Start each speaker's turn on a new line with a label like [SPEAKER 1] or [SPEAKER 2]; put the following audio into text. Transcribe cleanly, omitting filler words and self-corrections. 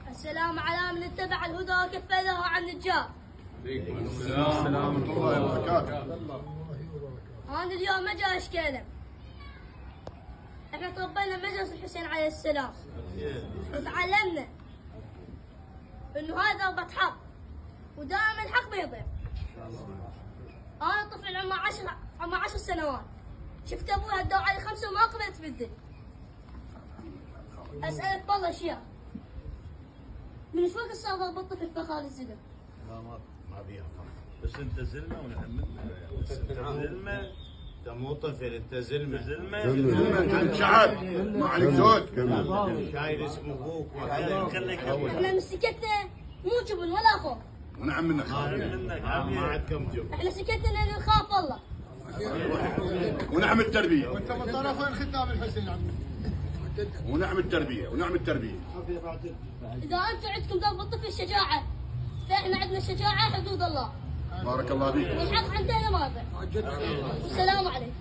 [SPEAKER 1] السلام على من اتبع الهدى وكفله عن النجاة.
[SPEAKER 2] السلام ورحمة الله وبركاته.
[SPEAKER 1] أنا اليوم ما جاي أشكالم. احنا تربينا مجلس الحسين عليه السلام وتعلمنا انه هذا ضربة حق ودائما الحق بيضيع. انا طفل عمره 10 سنوات، شفت ابوي هدوا علي 5 وما قبلت بالذل. اسالك والله اشياء، من ايش وقت صار ضرب الطفل فخار الزلم؟
[SPEAKER 3] ما بيها فرق.
[SPEAKER 4] بس انت زلمه ونحملنا انت زلمه،
[SPEAKER 3] انت مو طفل، انت زلمه.
[SPEAKER 4] زلمه
[SPEAKER 2] انت شعب ما عليك زود.
[SPEAKER 3] شايل اسم ابوك
[SPEAKER 1] احنا من سكتنا مو جبن ولا خوف.
[SPEAKER 2] ونعم منك.
[SPEAKER 3] ما عندكم جبن.
[SPEAKER 1] احنا سكتنا لان نخاف الله.
[SPEAKER 2] ونعم التربية.
[SPEAKER 5] وانت من طرفين ختام الحسين عمي.
[SPEAKER 2] ونعم التربية ونعم التربية.
[SPEAKER 1] اذا انتم عندكم ضرب الطفل شجاعه، فاحنا عندنا الشجاعه حدود الله.
[SPEAKER 2] بارك الله فيك.
[SPEAKER 1] والحق عندنا ما ضيع. والسلام عليكم.